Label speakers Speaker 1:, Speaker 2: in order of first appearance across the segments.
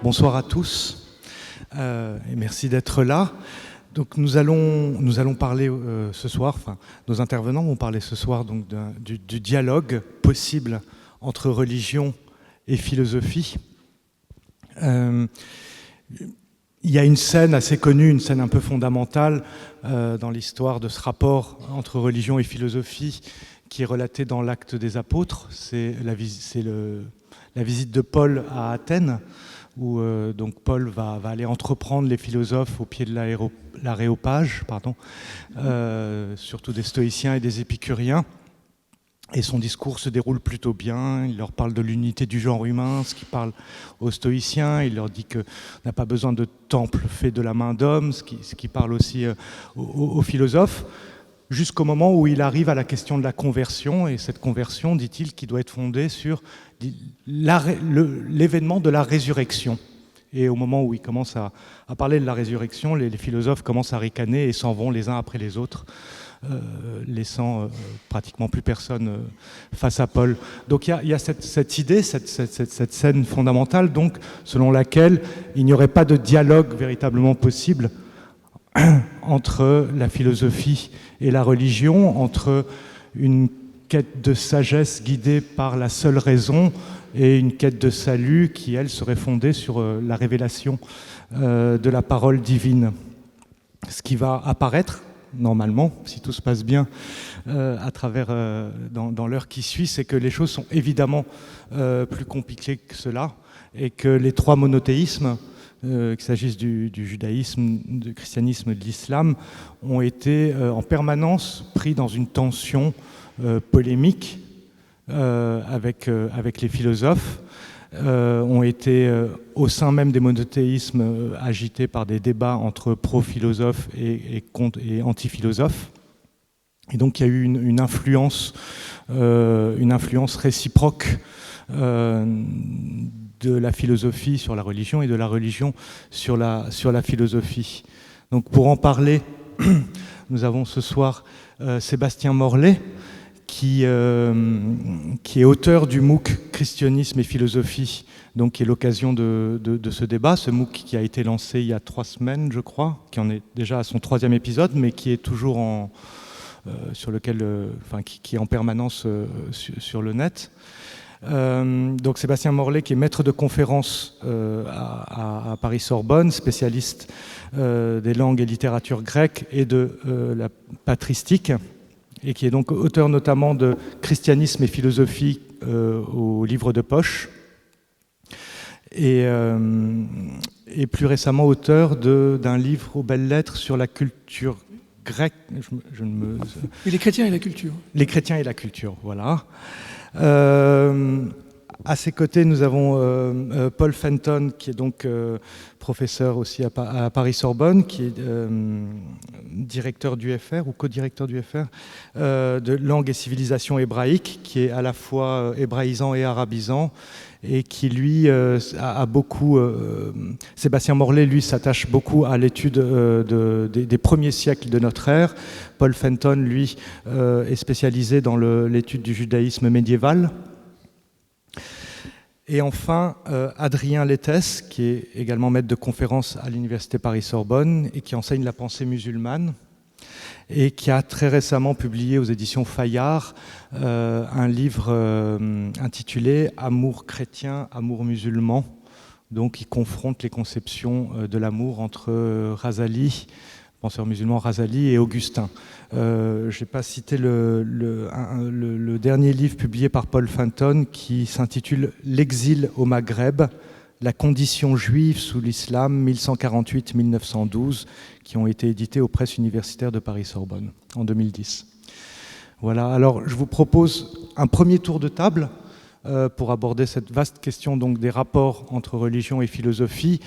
Speaker 1: bonsoir à tous et merci d'être là. Donc nous allons parler ce soir, enfin nos intervenants vont parler ce soir donc du dialogue possible entre religion et philosophie. Il y a une scène assez connue, une scène un peu fondamentale dans l'histoire de ce rapport entre religion et philosophie qui est relatée dans l'Acte des Apôtres. C'est la visite de Paul à Athènes, où donc Paul va aller entreprendre les philosophes au pied de l'Aréopage, surtout des stoïciens et des épicuriens. Et son discours se déroule plutôt bien. Il leur parle de l'unité du genre humain, ce qui parle aux stoïciens. Il leur dit qu'on n'a pas besoin de temple fait de la main d'homme, ce qui parle aussi aux philosophes, jusqu'au moment où il arrive à la question de la conversion. Et cette conversion, dit-il, qui doit être fondée sur l'événement de la résurrection. Et au moment où il commence à parler de la résurrection, les philosophes commencent à ricaner et s'en vont les uns après les autres, laissant pratiquement plus personne face à Paul. Donc il y a cette idée, cette scène fondamentale, donc, selon laquelle il n'y aurait pas de dialogue véritablement possible entre la philosophie et la religion, entre une quête de sagesse guidée par la seule raison et une quête de salut qui, elle, serait fondée sur la révélation de la parole divine. Ce qui va apparaître, normalement, si tout se passe bien, à travers, dans l'heure qui suit, c'est que les choses sont évidemment plus compliquées que cela et que les trois monothéismes, qu'il s'agisse du judaïsme, du christianisme et de l'islam, ont été en permanence pris dans une tension polémique avec les philosophes, ont été au sein même des monothéismes agités par des débats entre pro-philosophes et anti-philosophes. Et donc il y a eu une influence réciproque de la philosophie sur la religion et de la religion sur la philosophie. Donc pour en parler, nous avons ce soir Sébastien Morlet, qui est auteur du MOOC Christianisme et philosophie, donc qui est l'occasion de ce débat. Ce MOOC qui a été lancé il y a 3 semaines, je crois, qui en est déjà à son 3e épisode, mais qui est toujours qui est en permanence sur le net. Donc Sébastien Morlet, qui est maître de conférence à Paris-Sorbonne, spécialiste des langues et littératures grecques et de la patristique, et qui est donc auteur notamment de Christianisme et philosophie au livre de poche, et plus récemment auteur d'un livre aux belles lettres sur la culture grecque.
Speaker 2: Et les chrétiens et la culture.
Speaker 1: Les chrétiens et la culture, voilà. À ses côtés, nous avons Paul Fenton, qui est donc professeur aussi à Paris-Sorbonne, qui est directeur du FR ou co-directeur du FR de langue et civilisation hébraïque, qui est à la fois hébraïsant et arabisant, et qui lui a beaucoup... Sébastien Morlet, lui, s'attache beaucoup à l'étude des premiers siècles de notre ère. Paul Fenton, lui, est spécialisé dans l'étude du judaïsme médiéval. Et enfin, Adrien Lettès, qui est également maître de conférence à l'Université Paris-Sorbonne et qui enseigne la pensée musulmane et qui a très récemment publié aux éditions Fayard un livre intitulé « Amour chrétien, amour musulman ». Donc, il confronte les conceptions de l'amour entre Razali, penseur musulman Razali, et Augustin. Je n'ai pas cité le dernier livre publié par Paul Fenton qui s'intitule « L'exil au Maghreb, la condition juive sous l'islam 1148-1912 » qui ont été édités aux presses universitaires de Paris-Sorbonne en 2010. Voilà, alors je vous propose un premier tour de table pour aborder cette vaste question donc, des rapports entre religion et philosophie.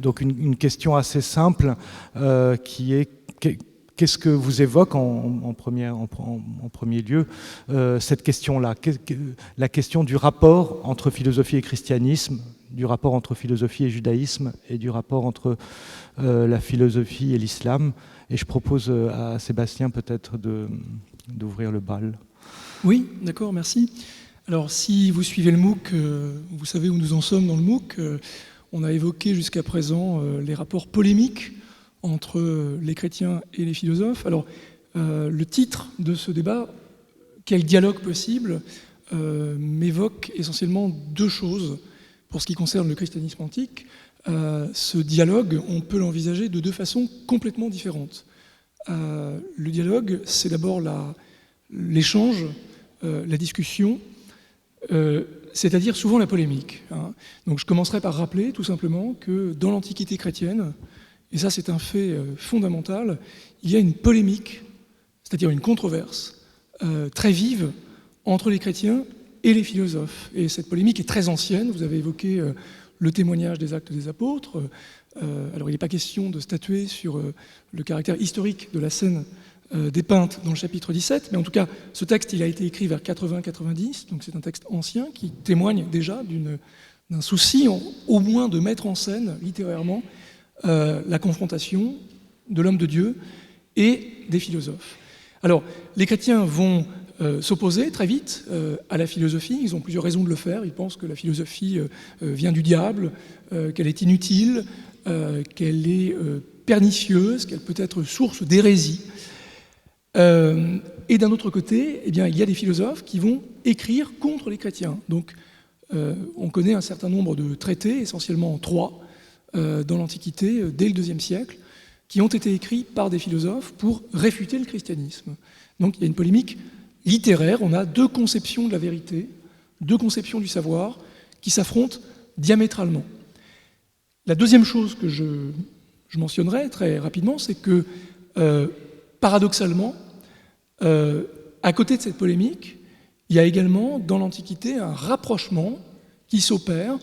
Speaker 1: Donc une question assez simple qui est qu'est-ce que vous évoque en premier lieu cette question-là, la question du rapport entre philosophie et christianisme, du rapport entre philosophie et judaïsme et du rapport entre la philosophie et l'islam. Et je propose à Sébastien peut-être d'ouvrir le bal.
Speaker 2: Oui, d'accord, merci. Alors si vous suivez le MOOC, vous savez où nous en sommes dans le MOOC. On a évoqué jusqu'à présent les rapports polémiques entre les chrétiens et les philosophes. Alors, le titre de ce débat, « Quel dialogue possible ?», m'évoque essentiellement deux choses pour ce qui concerne le christianisme antique. Ce dialogue, on peut l'envisager de deux façons complètement différentes. Le dialogue, c'est d'abord l'échange, la discussion, c'est-à-dire souvent la polémique. Donc je commencerai par rappeler tout simplement que dans l'Antiquité chrétienne, et ça c'est un fait fondamental, il y a une polémique, c'est-à-dire une controverse très vive entre les chrétiens et les philosophes. Et cette polémique est très ancienne, vous avez évoqué le témoignage des Actes des Apôtres. Alors il n'est pas question de statuer sur le caractère historique de la scène dépeinte dans le chapitre 17, mais en tout cas, ce texte il a été écrit vers 80-90, donc c'est un texte ancien qui témoigne déjà d'un souci au moins de mettre en scène littérairement la confrontation de l'homme de Dieu et des philosophes. Alors, les chrétiens vont s'opposer très vite à la philosophie. Ils ont plusieurs raisons de le faire. Ils pensent que la philosophie vient du diable, qu'elle est inutile, qu'elle est pernicieuse, qu'elle peut être source d'hérésie. Et d'un autre côté, eh bien, il y a des philosophes qui vont écrire contre les chrétiens. Donc, on connaît un certain nombre de traités, essentiellement 3, dans l'Antiquité, dès le IIe siècle, qui ont été écrits par des philosophes pour réfuter le christianisme. Donc, il y a une polémique littéraire. On a deux conceptions de la vérité, deux conceptions du savoir qui s'affrontent diamétralement. La deuxième chose que je mentionnerai très rapidement, c'est que, paradoxalement, à côté de cette polémique, il y a également dans l'Antiquité un rapprochement qui s'opère,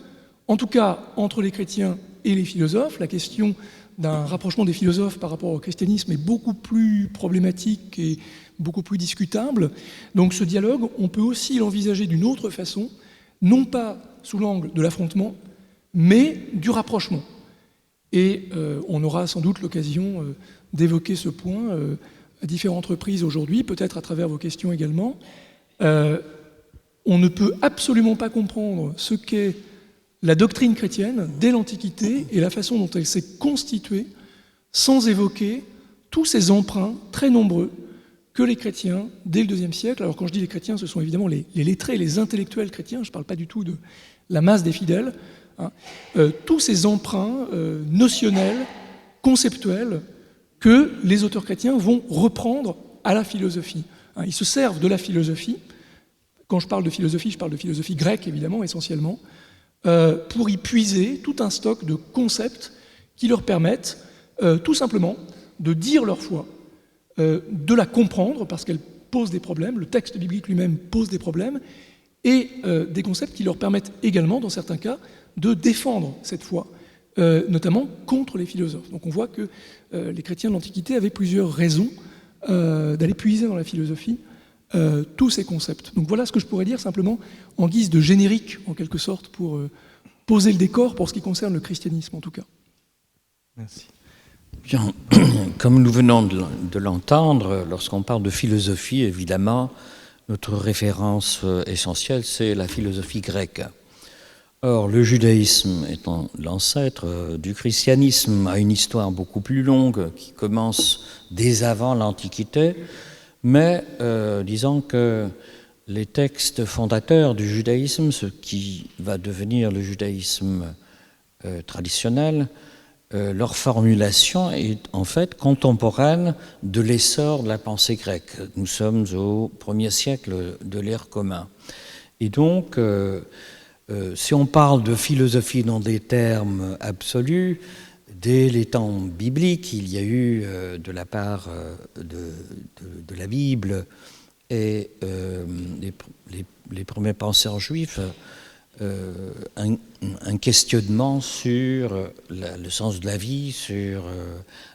Speaker 2: en tout cas entre les chrétiens et les philosophes. La question d'un rapprochement des philosophes par rapport au christianisme est beaucoup plus problématique et beaucoup plus discutable. Donc ce dialogue, on peut aussi l'envisager d'une autre façon, non pas sous l'angle de l'affrontement, mais du rapprochement. Et on aura sans doute l'occasion d'évoquer ce point à différentes reprises aujourd'hui, peut-être à travers vos questions également. On ne peut absolument pas comprendre ce qu'est la doctrine chrétienne dès l'Antiquité et la façon dont elle s'est constituée sans évoquer tous ces emprunts très nombreux que les chrétiens, dès le IIe siècle, alors quand je dis les chrétiens, ce sont évidemment les lettrés, les intellectuels chrétiens, je ne parle pas du tout de la masse des fidèles, tous ces emprunts notionnels, conceptuels, que les auteurs chrétiens vont reprendre à la philosophie. Ils se servent de la philosophie, quand je parle de philosophie, je parle de philosophie grecque évidemment, essentiellement, pour y puiser tout un stock de concepts qui leur permettent tout simplement de dire leur foi, de la comprendre parce qu'elle pose des problèmes, le texte biblique lui-même pose des problèmes, et des concepts qui leur permettent également, dans certains cas, de défendre cette foi, notamment contre les philosophes. Donc on voit que les chrétiens de l'Antiquité avaient plusieurs raisons d'aller puiser dans la philosophie tous ces concepts. Donc voilà ce que je pourrais dire simplement en guise de générique, en quelque sorte, pour poser le décor pour ce qui concerne le christianisme en tout cas.
Speaker 3: Merci. Bien, comme nous venons de l'entendre, lorsqu'on parle de philosophie, évidemment, notre référence essentielle, c'est la philosophie grecque. Or, le judaïsme étant l'ancêtre du christianisme, a une histoire beaucoup plus longue qui commence dès avant l'Antiquité, mais disons que les textes fondateurs du judaïsme, ce qui va devenir le judaïsme traditionnel, leur formulation est en fait contemporaine de l'essor de la pensée grecque. Nous sommes au 1er siècle de l'ère commune. Et donc, si on parle de philosophie dans des termes absolus, dès les temps bibliques, il y a eu de la part de la Bible et les premiers penseurs juifs un questionnement sur le sens de la vie, sur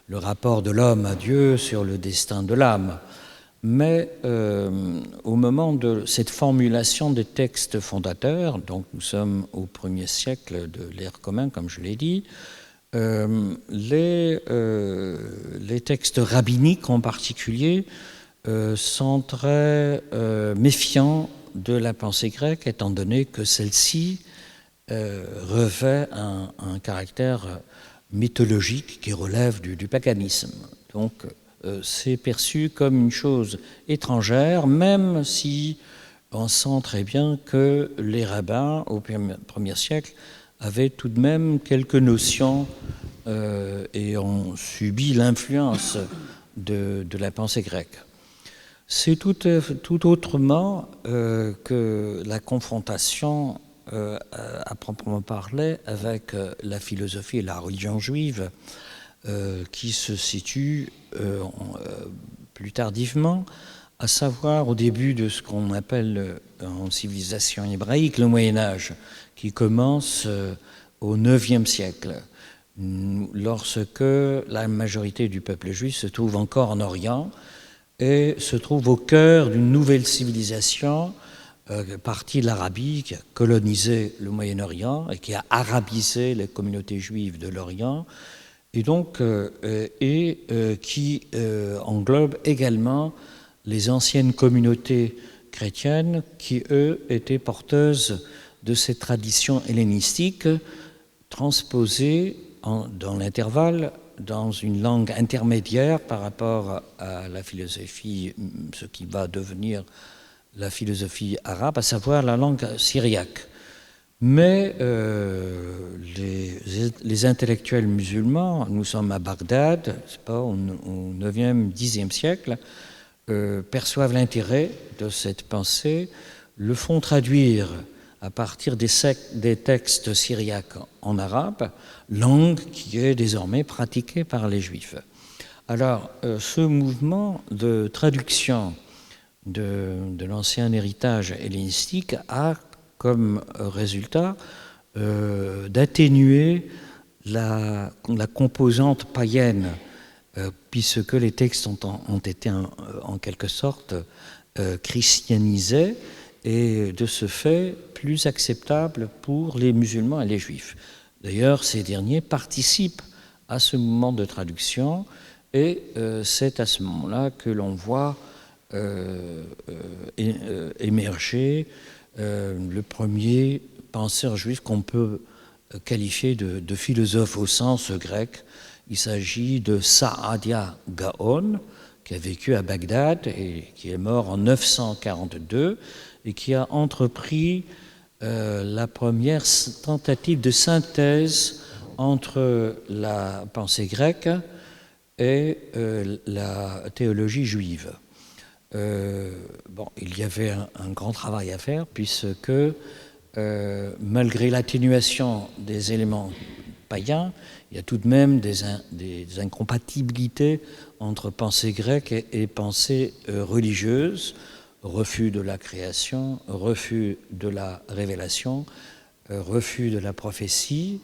Speaker 3: le rapport de l'homme à Dieu, sur le destin de l'âme. Mais au moment de cette formulation des textes fondateurs, donc nous sommes au 1er siècle de l'ère commune, comme je l'ai dit, les textes rabbiniques en particulier sont très méfiants de la pensée grecque, étant donné que celle-ci revêt un caractère mythologique qui relève du paganisme. Donc, c'est perçu comme une chose étrangère, même si on sent très bien que les rabbins, au premier siècle, avaient tout de même quelques notions et ont subi l'influence de la pensée grecque. C'est tout autrement que la confrontation à proprement parler avec la philosophie et la religion juive qui se situe plus tardivement, à savoir au début de ce qu'on appelle en civilisation hébraïque le Moyen-Âge, qui commence au IXe siècle, lorsque la majorité du peuple juif se trouve encore en Orient et se trouve au cœur d'une nouvelle civilisation partie de l'Arabie qui a colonisé le Moyen-Orient et qui a arabisé les communautés juives de l'Orient, et donc qui englobe également les anciennes communautés chrétiennes qui, eux, étaient porteuses de cette tradition hellénistique transposée dans l'intervalle dans une langue intermédiaire par rapport à la philosophie, ce qui va devenir la philosophie arabe, à savoir la langue syriaque. Mais les intellectuels musulmans, nous sommes à Bagdad, c'est pas, au 9e, 10e siècle, perçoivent l'intérêt de cette pensée, le font traduire à partir des textes syriaques en arabe, langue qui est désormais pratiquée par les Juifs. Alors, ce mouvement de traduction de l'ancien héritage hellénistique a comme résultat d'atténuer la composante païenne, puisque les textes ont été en quelque sorte christianisés et de ce fait plus acceptables pour les musulmans et les juifs. D'ailleurs, ces derniers participent à ce mouvement de traduction et c'est à ce moment-là que l'on voit émerger le premier penseur juif qu'on peut qualifier de philosophe au sens grec. Il s'agit de Saadia Gaon, qui a vécu à Bagdad et qui est mort en 942 et qui a entrepris la première tentative de synthèse entre la pensée grecque et la théologie juive. Il y avait un grand travail à faire puisque malgré l'atténuation des éléments païens, il y a tout de même des incompatibilités entre pensée grecque et pensée religieuse, refus de la création, refus de la révélation, refus de la prophétie.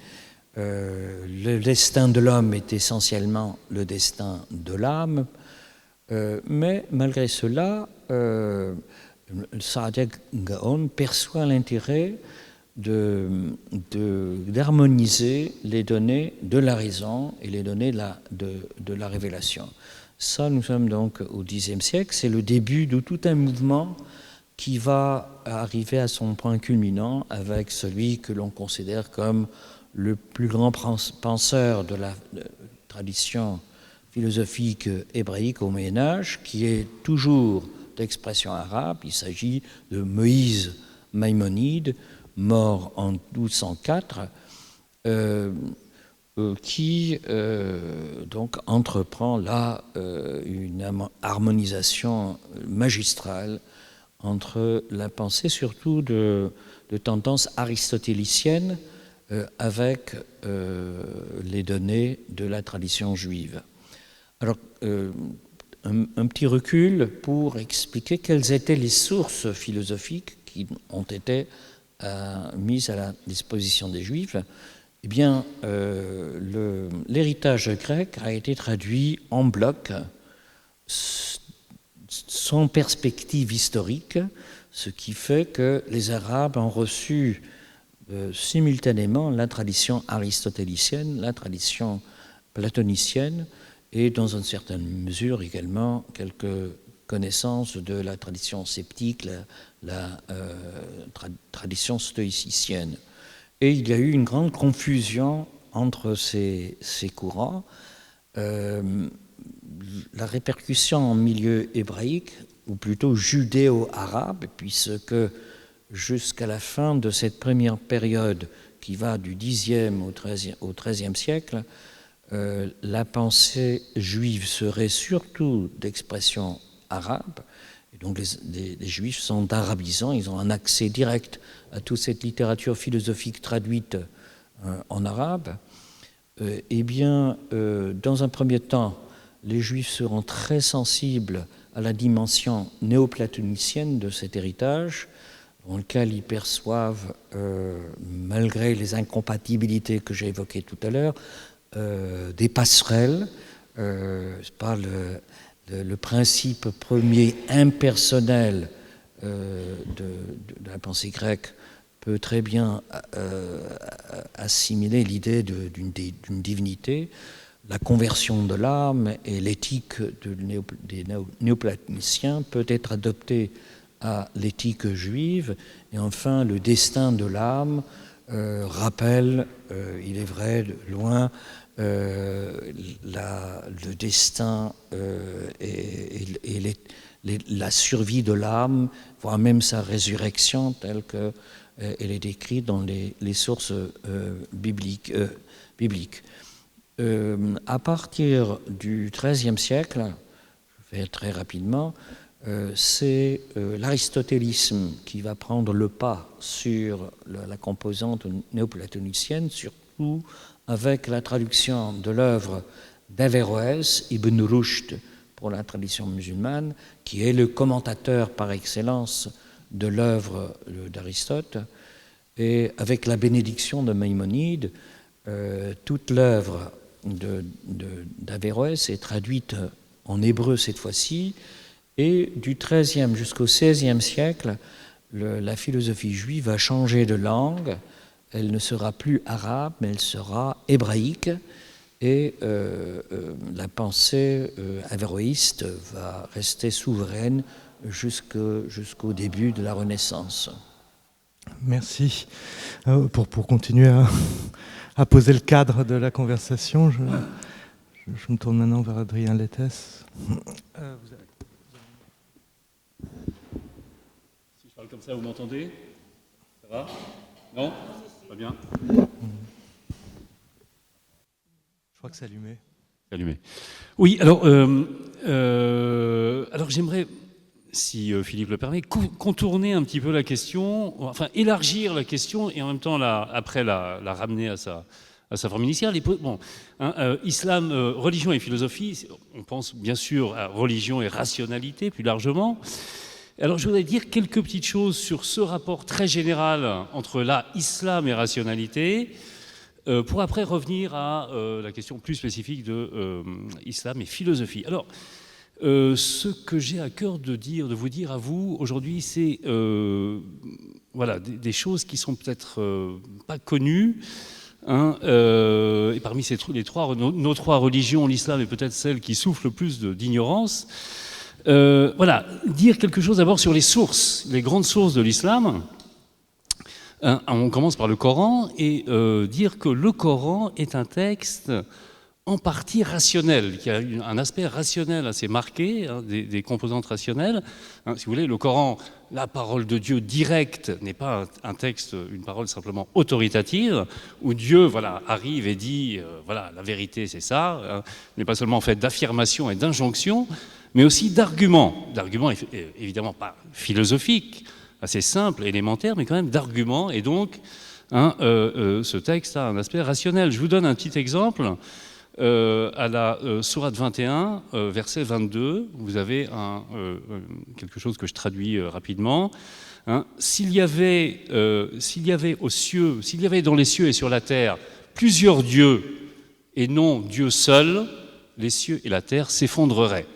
Speaker 3: Le destin de l'homme est essentiellement le destin de l'âme, mais malgré cela, Saadia Gaon perçoit l'intérêt d'harmoniser les données de la raison et les données de la révélation. Ça, nous sommes donc au Xe siècle, c'est le début de tout un mouvement qui va arriver à son point culminant avec celui que l'on considère comme le plus grand penseur de la tradition philosophique hébraïque au Moyen-Âge, qui est toujours d'expression arabe. Il s'agit de Moïse Maïmonide, mort en 1204, qui donc entreprend là une harmonisation magistrale entre la pensée, surtout de tendance aristotélicienne, avec les données de la tradition juive. Alors, un petit recul pour expliquer quelles étaient les sources philosophiques qui ont été mises à la disposition des Juifs. Eh bien, l'héritage grec a été traduit en bloc, sans perspective historique, ce qui fait que les Arabes ont reçu simultanément la tradition aristotélicienne, la tradition platonicienne, et dans une certaine mesure également quelques connaissances de la tradition sceptique, la tradition stoïcicienne. Et il y a eu une grande confusion entre ces courants. La répercussion en milieu hébraïque, ou plutôt judéo-arabe, puisque jusqu'à la fin de cette première période qui va du Xe au XIIIe siècle, la pensée juive serait surtout d'expression arabe. Et donc les Juifs sont arabisants, ils ont un accès direct à toute cette littérature philosophique traduite en arabe. Eh bien, dans un premier temps, les Juifs seront très sensibles à la dimension néoplatonicienne de cet héritage, dans lequel ils perçoivent, malgré les incompatibilités que j'ai évoquées tout à l'heure, des passerelles. Par le principe premier impersonnel de la pensée grecque peut très bien assimiler l'idée d'une divinité. La conversion de l'âme et l'éthique des néoplatoniciens peut être adoptée à l'éthique juive. Et enfin, le destin de l'âme rappelle, il est vrai, loin, le destin et la survie de l'âme, voire même sa résurrection telle qu'elle est décrite dans les sources bibliques. À partir du XIIIe siècle, je vais très rapidement, c'est l'aristotélisme qui va prendre le pas sur la composante néoplatonicienne, surtout avec la traduction de l'œuvre d'Averroès, Ibn Rushd, pour la tradition musulmane, qui est le commentateur par excellence de l'œuvre d'Aristote, et avec la bénédiction de Maïmonide, toute l'œuvre d'Averroès est traduite en hébreu cette fois-ci, et du XIIIe jusqu'au XVIe siècle, la philosophie juive va changer de langue. Elle ne sera plus arabe, mais elle sera hébraïque, et la pensée averroïste va rester souveraine jusqu'au début de la Renaissance.
Speaker 1: Merci. Pour continuer à poser le cadre de la conversation, je me tourne maintenant vers Adrien Lettès.
Speaker 4: Si je parle comme ça, vous m'entendez? Ça va? Non? Pas bien?
Speaker 1: Je crois que c'est allumé.
Speaker 4: C'est allumé. Oui, alors j'aimerais, si Philippe le permet, contourner un petit peu la question, enfin élargir la question et en même temps après la ramener à sa forme initiale. Bon, islam, religion et philosophie, on pense bien sûr à religion et rationalité plus largement. Alors je voudrais dire quelques petites choses sur ce rapport très général entre islam et rationalité, pour après revenir à la question plus spécifique de islam et philosophie. Alors, ce que j'ai à cœur de vous dire à vous aujourd'hui, c'est voilà, des choses qui sont peut-être pas connues. Et parmi nos trois religions, l'islam est peut-être celle qui souffre le plus d'ignorance. Voilà, dire quelque chose d'abord sur les sources, les grandes sources de l'islam. On commence par le Coran et dire que le Coran est un texte en partie rationnel, qui a un aspect rationnel assez marqué, des composantes rationnelles. Si vous voulez, le Coran, la parole de Dieu directe, n'est pas un texte, une parole simplement autoritative, où Dieu arrive et dit, voilà, la vérité c'est ça, n'est pas seulement fait d'affirmations et d'injonctions, mais aussi d'arguments évidemment pas philosophiques, assez simples, élémentaires, mais quand même d'arguments, et donc ce texte a un aspect rationnel. Je vous donne un petit exemple. À la sourate 21, verset 22, vous avez quelque chose que je traduis rapidement. S'il y avait dans les cieux et sur la terre plusieurs dieux et non Dieu seul, les cieux et la terre s'effondreraient.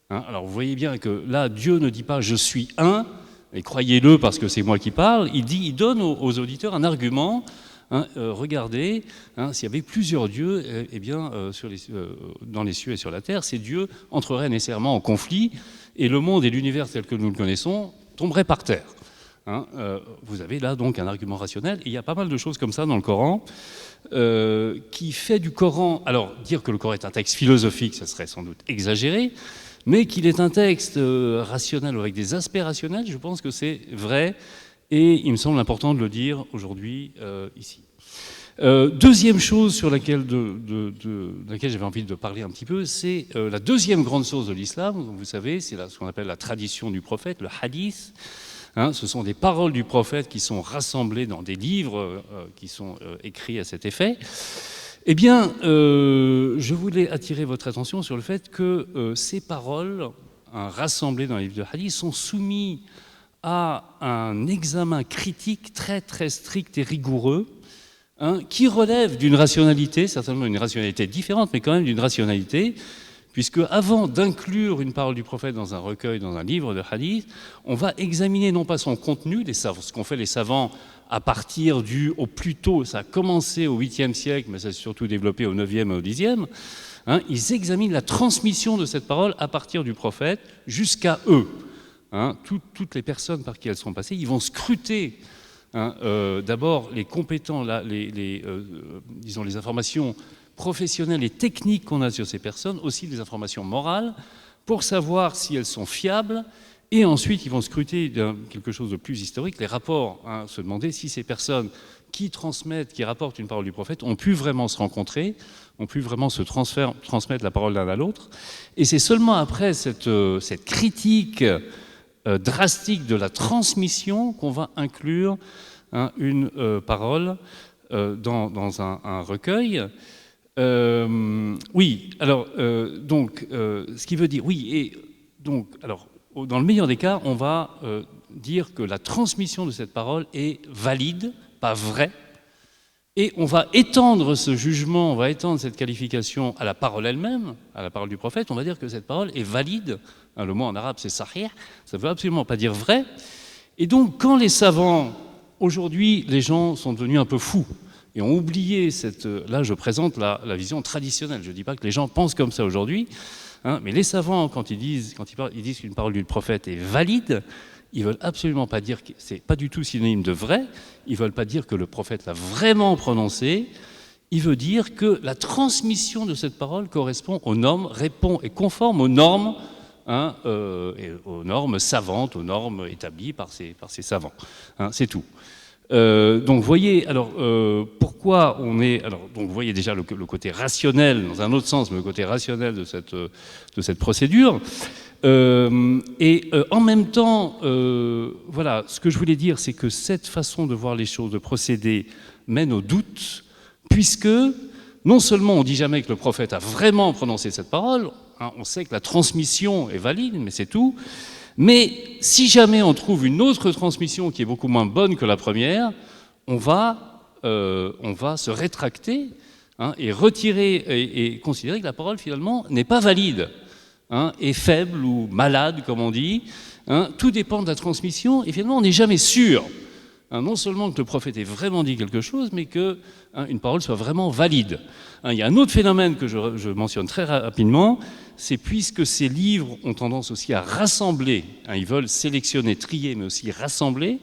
Speaker 4: Alors vous voyez bien que là, Dieu ne dit pas « je suis un », et croyez-le parce que c'est moi qui parle, il donne aux auditeurs un argument. Regardez, s'il y avait plusieurs dieux, dans les cieux et sur la terre, ces dieux entreraient nécessairement en conflit et le monde et l'univers tel que nous le connaissons tomberaient par terre. Vous avez là donc un argument rationnel. Et il y a pas mal de choses comme ça dans le Coran qui fait du Coran... Alors, dire que le Coran est un texte philosophique, ça serait sans doute exagéré, mais qu'il est un texte rationnel avec des aspects rationnels, je pense que c'est vrai. Et il me semble important de le dire aujourd'hui ici. Deuxième chose sur laquelle j'avais envie de parler un petit peu, c'est la deuxième grande source de l'islam. Vous savez, c'est ce qu'on appelle la tradition du prophète, le hadith. Ce sont des paroles du prophète qui sont rassemblées dans des livres qui sont écrits à cet effet. Eh bien, je voulais attirer votre attention sur le fait que ces paroles, rassemblées dans les livres de hadith, sont soumises à un examen critique très très strict et rigoureux, qui relève d'une rationalité, certainement une rationalité différente, mais quand même d'une rationalité, puisque avant d'inclure une parole du prophète dans un recueil, dans un livre de hadith, on va examiner non pas son contenu, ce qu'ont fait les savants à partir au plus tôt, ça a commencé au 8e siècle, mais ça s'est surtout développé au 9e et au 10e, ils examinent la transmission de cette parole à partir du prophète jusqu'à eux. Toutes les personnes par qui elles sont passées, ils vont scruter d'abord les compétences, disons les informations professionnelles et techniques qu'on a sur ces personnes, aussi des informations morales, pour savoir si elles sont fiables, et ensuite ils vont scruter quelque chose de plus historique, les rapports, se demander si ces personnes qui transmettent, qui rapportent une parole du prophète, ont pu vraiment se rencontrer, ont pu vraiment se transmettre la parole l'un à l'autre, et c'est seulement après cette critique drastique de la transmission qu'on va inclure une parole dans un recueil. Oui, alors, ce qui veut dire, oui, et donc, alors, dans le meilleur des cas, on va dire que la transmission de cette parole est valide, pas vraie, et on va étendre ce jugement, on va étendre cette qualification à la parole elle-même, à la parole du prophète, on va dire que cette parole est valide. Le mot en arabe, c'est sahih, ça ne veut absolument pas dire vrai. Et donc, quand les savants, aujourd'hui, les gens sont devenus un peu fous et ont oublié là, je présente la vision traditionnelle. Je ne dis pas que les gens pensent comme ça aujourd'hui, mais les savants, quand ils disent qu'une parole du prophète est valide, ils ne veulent absolument pas dire que c'est pas du tout synonyme de vrai. Ils ne veulent pas dire que le prophète l'a vraiment prononcé. Il veut dire que la transmission de cette parole correspond aux normes, répond et conforme aux normes. Et aux normes savantes, aux normes établies par ces savants. C'est tout. Donc, vous voyez, alors, pourquoi on est... Alors, donc, vous voyez déjà le côté rationnel, dans un autre sens, mais le côté rationnel de cette procédure. Et en même temps, voilà, ce que je voulais dire, c'est que cette façon de voir les choses, de procéder, mène au doute, puisque non seulement on ne dit jamais que le prophète a vraiment prononcé cette parole, on sait que la transmission est valide, mais c'est tout. Mais si jamais on trouve une autre transmission qui est beaucoup moins bonne que la première, on va se rétracter et retirer et considérer que la parole finalement n'est pas valide, est faible ou malade, comme on dit. Tout dépend de la transmission et finalement on n'est jamais sûr. Non seulement que le prophète ait vraiment dit quelque chose, mais qu'une parole soit vraiment valide. Il y a un autre phénomène que je mentionne très rapidement, c'est puisque ces livres ont tendance aussi à rassembler, ils veulent sélectionner, trier, mais aussi rassembler,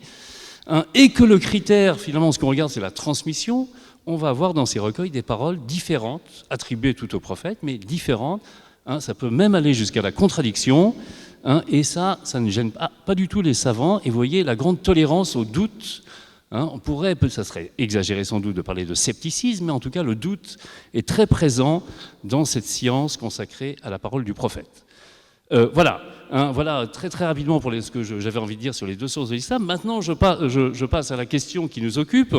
Speaker 4: et que le critère, finalement, ce qu'on regarde, c'est la transmission, on va avoir dans ces recueils des paroles différentes, attribuées tout au prophète, mais différentes. Ça peut même aller jusqu'à la contradiction. Et ça ne gêne pas du tout les savants. Et vous voyez la grande tolérance au doute. On pourrait, ça serait exagéré sans doute de parler de scepticisme, mais en tout cas le doute est très présent dans cette science consacrée à la parole du prophète. Voilà très très rapidement pour ce que j'avais envie de dire sur les deux sources de l'islam. Maintenant, je passe à la question qui nous occupe.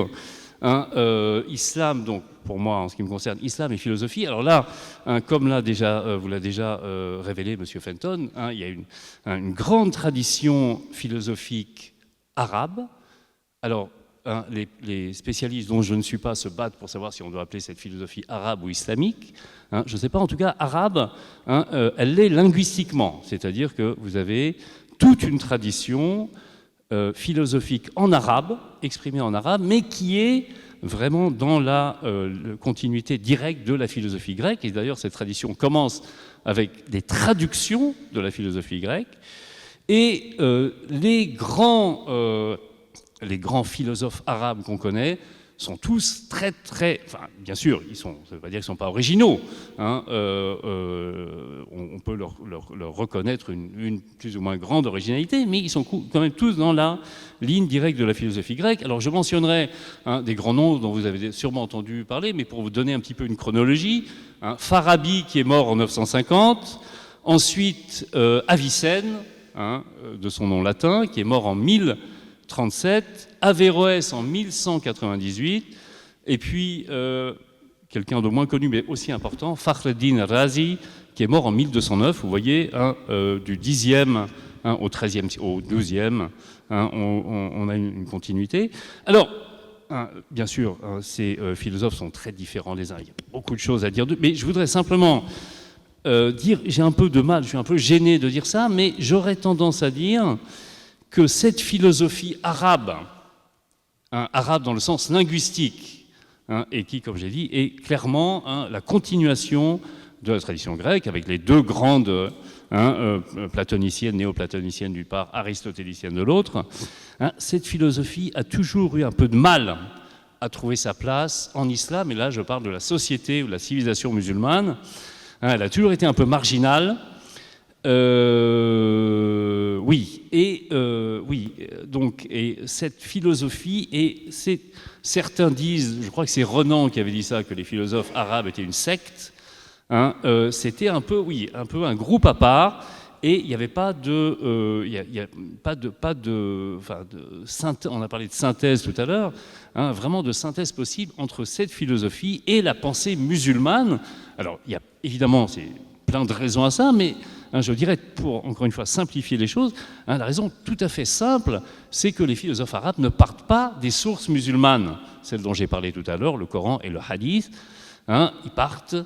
Speaker 4: Islam, donc pour moi en ce qui me concerne, islam et philosophie. Alors là, comme vous l'a déjà révélé M. Fenton, il y a une grande tradition philosophique arabe. Alors, les spécialistes dont je ne suis pas se battent pour savoir si on doit appeler cette philosophie arabe ou islamique. Je ne sais pas, en tout cas, arabe, elle l'est linguistiquement. C'est-à-dire que vous avez toute une tradition philosophique en arabe, exprimée en arabe, mais qui est vraiment dans la continuité directe de la philosophie grecque. Et d'ailleurs, cette tradition commence avec des traductions de la philosophie grecque. Et les grands les grands philosophes arabes qu'on connaît sont tous très, enfin, bien sûr, ça ne veut pas dire qu'ils ne sont pas originaux, hein, on peut leur reconnaître une plus ou moins grande originalité, mais ils sont quand même tous dans la ligne directe de la philosophie grecque. Alors je mentionnerai des grands noms dont vous avez sûrement entendu parler, mais pour vous donner un petit peu une chronologie, Farabi qui est mort en 950, ensuite Avicenne, de son nom latin, qui est mort en 1037, Averroès en 1198, et puis quelqu'un de moins connu mais aussi important, Fakhreddin Razi, qui est mort en 1209. Vous voyez, du 10e au 13e, au 12e, on a une continuité. Alors, bien sûr, ces philosophes sont très différents les uns. Il y a beaucoup de choses à dire d'eux, mais je voudrais simplement dire, j'ai un peu de mal, je suis un peu gêné de dire ça, mais j'aurais tendance à dire que cette philosophie arabe, arabe dans le sens linguistique, et qui, comme j'ai dit, est clairement la continuation de la tradition grecque, avec les deux grandes platoniciennes, néoplatoniciennes d'une part, aristotéliciennes de l'autre, cette philosophie a toujours eu un peu de mal à trouver sa place en islam, et là je parle de la société ou de la civilisation musulmane. Elle a toujours été un peu marginale. Donc cette philosophie, et certains disent, je crois que c'est Renan qui avait dit ça, que les philosophes arabes étaient une secte, c'était un peu un groupe à part, et il n'y avait pas de, on a parlé de synthèse tout à l'heure, vraiment de synthèse possible entre cette philosophie et la pensée musulmane. Alors il y a évidemment, c'est plein de raisons à ça, mais je dirais, pour encore une fois simplifier les choses, la raison tout à fait simple, c'est que les philosophes arabes ne partent pas des sources musulmanes, celles dont j'ai parlé tout à l'heure, le Coran et le Hadith. Ils partent,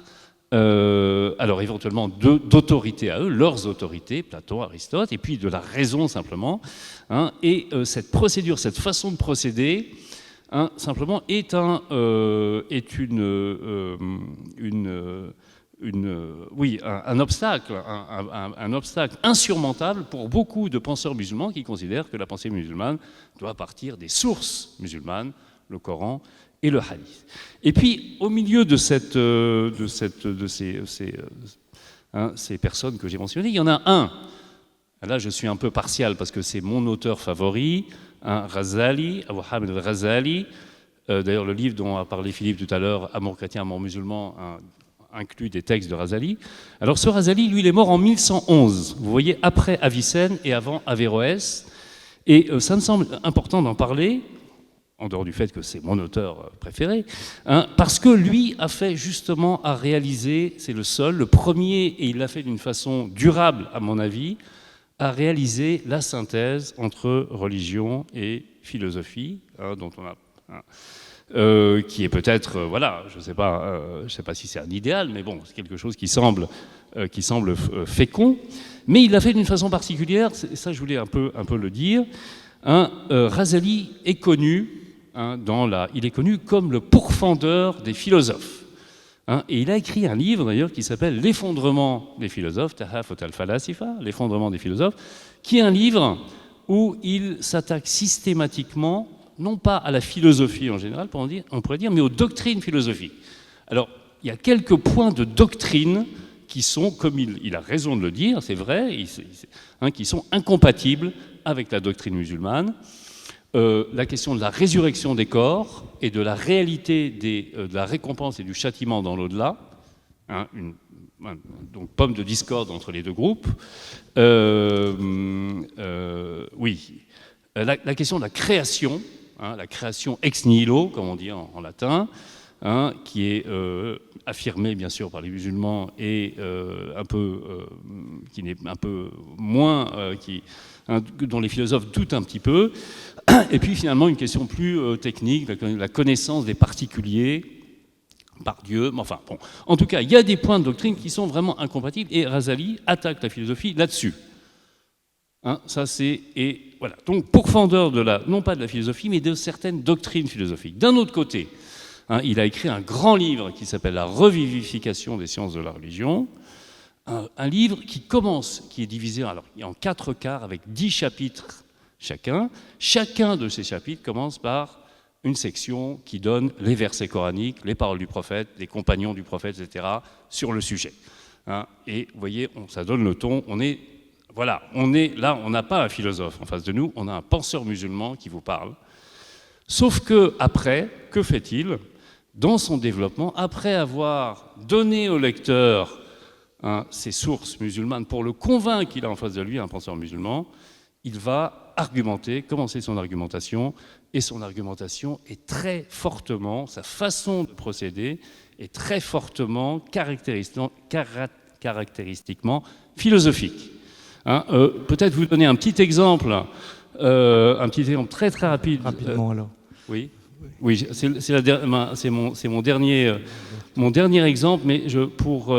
Speaker 4: alors éventuellement d'autorités à eux, leurs autorités, Platon, Aristote, et puis de la raison simplement. Et cette procédure, cette façon de procéder, simplement est un obstacle, un obstacle insurmontable pour beaucoup de penseurs musulmans qui considèrent que la pensée musulmane doit partir des sources musulmanes, le Coran et le Hadith. Et puis, au milieu de ces personnes que j'ai mentionnées, il y en a un. Là, je suis un peu partial parce que c'est mon auteur favori, Ghazali, Abu Hamid al-Ghazali. D'ailleurs, le livre dont a parlé Philippe tout à l'heure, Amour chrétien, amour musulman, inclut des textes de Ghazali. Alors ce Ghazali, lui, il est mort en 1111. Vous voyez, après Avicenne et avant Averroès. Et ça me semble important d'en parler, en dehors du fait que c'est mon auteur préféré, parce que lui a fait justement à réaliser, c'est le seul, le premier, et il l'a fait d'une façon durable, à mon avis, à réaliser la synthèse entre religion et philosophie, dont on a... qui est peut-être, je ne sais pas si c'est un idéal, mais bon, c'est quelque chose qui semble fécond. Mais il l'a fait d'une façon particulière, ça je voulais un peu le dire. Ghazali est connu, il est connu comme le pourfendeur des philosophes. Et il a écrit un livre d'ailleurs qui s'appelle L'effondrement des philosophes, Tahafut al-Falasifa, l'effondrement des philosophes, qui est un livre où il s'attaque systématiquement non pas à la philosophie en général, on pourrait dire, mais aux doctrines philosophiques. Alors, il y a quelques points de doctrine qui sont, comme il a raison de le dire, c'est vrai, qui sont incompatibles avec la doctrine musulmane. La question de la résurrection des corps et de la réalité de la récompense et du châtiment dans l'au-delà, donc pomme de discorde entre les deux groupes. La question de la création ex nihilo, comme on dit en latin, qui est affirmée bien sûr par les musulmans et qui n'est un peu moins, dont les philosophes doutent un petit peu. Et puis finalement une question plus technique, la connaissance des particuliers par Dieu. Enfin bon, en tout cas, il y a des points de doctrine qui sont vraiment incompatibles et Ghazali attaque la philosophie là-dessus. Voilà. Donc, pourfendeur non pas de la philosophie, mais de certaines doctrines philosophiques. D'un autre côté, il a écrit un grand livre qui s'appelle La revivification des sciences de la religion, un livre qui est divisé en 4 quarts avec 10 chapitres chacun. Chacun de ces chapitres commence par une section qui donne les versets coraniques, les paroles du prophète, les compagnons du prophète, etc., sur le sujet. Hein, et vous voyez, ça donne le ton. On est là, on n'a pas un philosophe en face de nous, on a un penseur musulman qui vous parle. Sauf que après, que fait-il dans son développement, après avoir donné au lecteur ses sources musulmanes pour le convaincre qu'il a en face de lui un penseur musulman, il va argumenter, commencer son argumentation, et son argumentation est très fortement, sa façon de procéder est très fortement caractéristiquement philosophique. Peut-être vous donner un petit exemple très très rapide.
Speaker 1: Rapidement alors.
Speaker 4: Oui, c'est mon dernier exemple, mais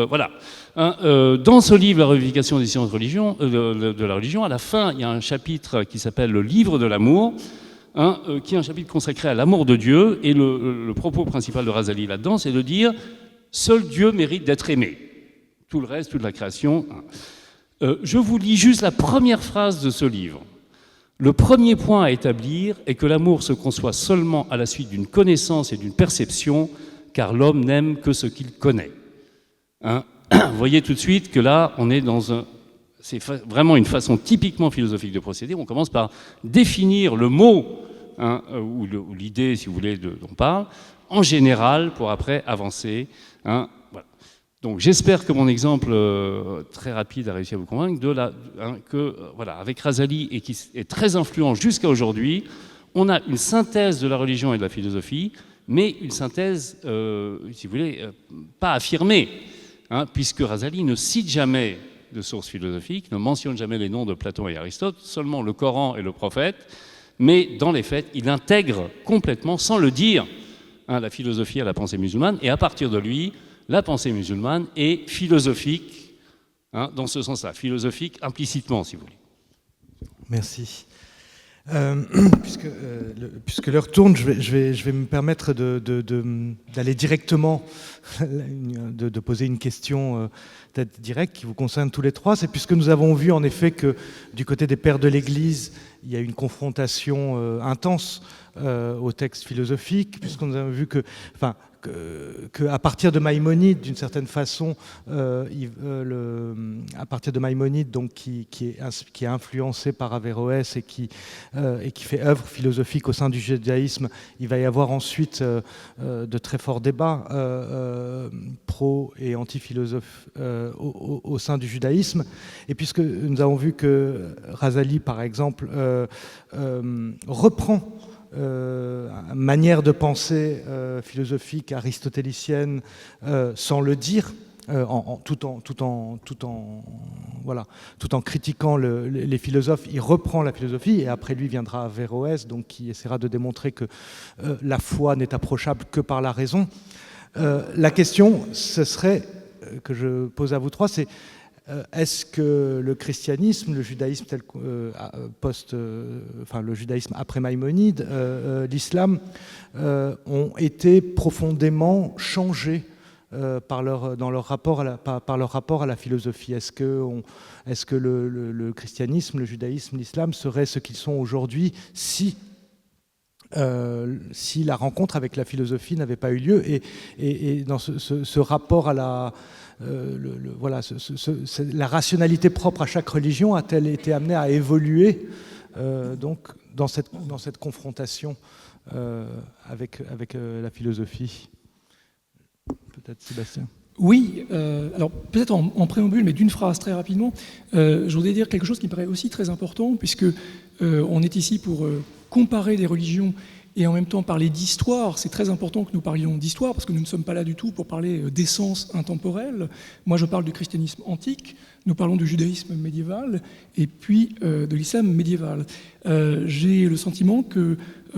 Speaker 4: voilà. Dans ce livre, La revivification des sciences de la religion, à la fin, il y a un chapitre qui s'appelle le livre de l'amour, qui est un chapitre consacré à l'amour de Dieu, et le propos principal de Razali là-dedans, c'est de dire « Seul Dieu mérite d'être aimé ». Tout le reste, toute la création. Je vous lis juste la première phrase de ce livre. Le premier point à établir est que l'amour se conçoit seulement à la suite d'une connaissance et d'une perception, car l'homme n'aime que ce qu'il connaît. Vous voyez tout de suite que là, on est c'est vraiment une façon typiquement philosophique de procéder. On commence par définir le mot, ou l'idée, si vous voulez, dont on parle, en général, pour après avancer. Voilà. Donc j'espère que mon exemple très rapide a réussi à vous convaincre avec Razali, et qui est très influent jusqu'à aujourd'hui, on a une synthèse de la religion et de la philosophie, mais une synthèse, si vous voulez, pas affirmée, puisque Razali ne cite jamais de sources philosophiques, ne mentionne jamais les noms de Platon et Aristote, seulement le Coran et le prophète, mais dans les faits, il intègre complètement, sans le dire, la philosophie à la pensée musulmane, et à partir de lui, la pensée musulmane est philosophique, dans ce sens-là, philosophique implicitement, si vous voulez. Merci.
Speaker 1: Puisque l'heure tourne, je vais me permettre d'aller directement, de poser une question peut-être directe qui vous concerne tous les trois. C'est puisque nous avons vu en effet que du côté des pères de l'Église, il y a une confrontation intense au texte philosophique, puisqu'on a vu qu'à partir de Maïmonide, d'une certaine façon, à partir de Maïmonide, donc qui est influencé par Averroès et qui fait œuvre philosophique au sein du judaïsme, il va y avoir ensuite de très forts débats pro- et anti-philosophes au sein du judaïsme. Et puisque nous avons vu que Razali, par exemple, reprend manière de pensée philosophique aristotélicienne sans le dire, tout en critiquant les philosophes. Il reprend la philosophie, et après lui viendra Averroès, donc qui essaiera de démontrer que la foi n'est approchable que par la raison. La question, ce serait, que je pose à vous trois, c'est est-ce que le christianisme, le judaïsme le judaïsme après Maïmonide, l'islam, ont été profondément changés par leur rapport à la philosophie? Est-ce que le christianisme, le judaïsme, l'islam seraient ce qu'ils sont aujourd'hui si la rencontre avec la philosophie n'avait pas eu lieu, et dans ce rapport à la la rationalité propre à chaque religion a-t-elle été amenée à évoluer donc dans cette confrontation avec la philosophie? Peut-être Sébastien.
Speaker 2: Oui, alors peut-être en préambule, mais d'une phrase très rapidement, je voudrais dire quelque chose qui me paraît aussi très important, puisque on est ici pour comparer les religions et en même temps parler d'histoire. C'est très important que nous parlions d'histoire, parce que nous ne sommes pas là du tout pour parler d'essence intemporelle. Moi, je parle du christianisme antique, nous parlons du judaïsme médiéval, et puis de l'islam médiéval. J'ai le sentiment que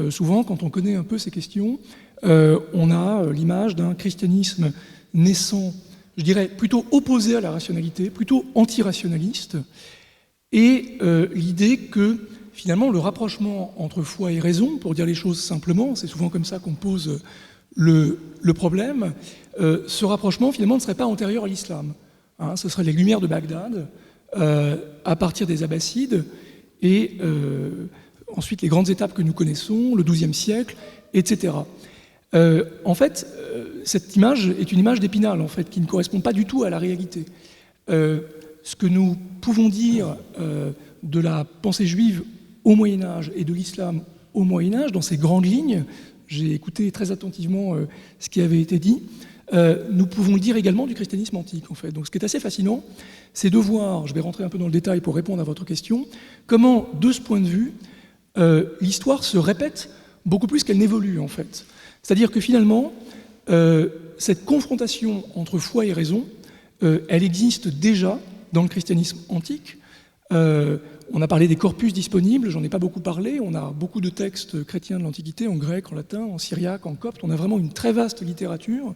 Speaker 2: souvent, quand on connaît un peu ces questions, on a l'image d'un christianisme naissant, je dirais, plutôt opposé à la rationalité, plutôt anti-rationaliste, et l'idée que finalement, le rapprochement entre foi et raison, pour dire les choses simplement, c'est souvent comme ça qu'on pose le problème, ce rapprochement finalement ne serait pas antérieur à l'islam. Ce seraient les Lumières de Bagdad, à partir des Abbassides, et ensuite les grandes étapes que nous connaissons, le XIIe siècle, etc. En fait, cette image est une image d'Épinal, en fait, qui ne correspond pas du tout à la réalité. Ce que nous pouvons dire de la pensée juive au Moyen-Âge et de l'islam au Moyen-Âge, dans ces grandes lignes, j'ai écouté très attentivement ce qui avait été dit, nous pouvons le dire également du christianisme antique, en fait. Donc ce qui est assez fascinant, c'est de voir, je vais rentrer un peu dans le détail pour répondre à votre question, comment, de ce point de vue, l'histoire se répète beaucoup plus qu'elle n'évolue, en fait. C'est-à-dire que finalement, cette confrontation entre foi et raison, elle existe déjà dans le christianisme antique. On a parlé des corpus disponibles, j'en ai pas beaucoup parlé, on a beaucoup de textes chrétiens de l'Antiquité, en grec, en latin, en syriaque, en copte, on a vraiment une très vaste littérature.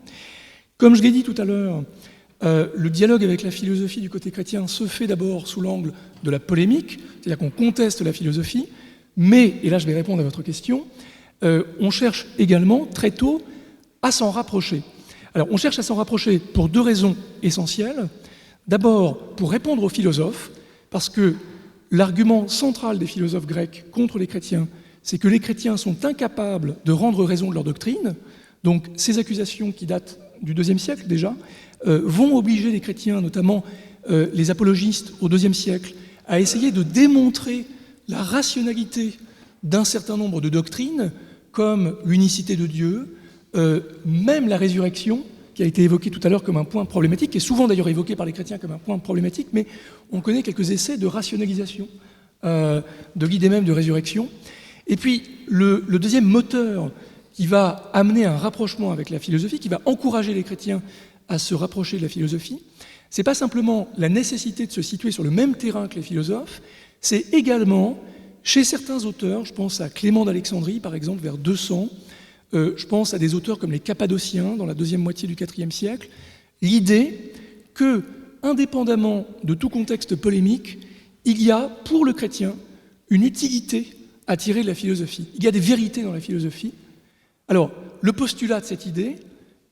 Speaker 2: Comme je l'ai dit tout à l'heure, le dialogue avec la philosophie du côté chrétien se fait d'abord sous l'angle de la polémique, c'est-à-dire qu'on conteste la philosophie, mais, et là je vais répondre à votre question, on cherche également très tôt à s'en rapprocher. Alors on cherche à s'en rapprocher pour deux raisons essentielles. D'abord pour répondre aux philosophes, parce que l'argument central des philosophes grecs contre les chrétiens, c'est que les chrétiens sont incapables de rendre raison de leur doctrine. Donc ces accusations qui datent du IIe siècle déjà vont obliger les chrétiens, notamment les apologistes au IIe siècle, à essayer de démontrer la rationalité d'un certain nombre de doctrines, comme l'unicité de Dieu, même la résurrection, qui a été évoquée tout à l'heure comme un point problématique, qui est souvent d'ailleurs évoqué par les chrétiens comme un point problématique, mais on connaît quelques essais de rationalisation de l'idée même de résurrection. Et puis, le deuxième moteur qui va amener un rapprochement avec la philosophie, qui va encourager les chrétiens à se rapprocher de la philosophie, c'est pas simplement la nécessité de se situer sur le même terrain que les philosophes, c'est également, chez certains auteurs, je pense à Clément d'Alexandrie, par exemple, vers 200, je pense à des auteurs comme les Cappadociens, dans la deuxième moitié du IVe siècle, l'idée que, indépendamment de tout contexte polémique, il y a, pour le chrétien, une utilité à tirer de la philosophie. Il y a des vérités dans la philosophie. Alors, le postulat de cette idée,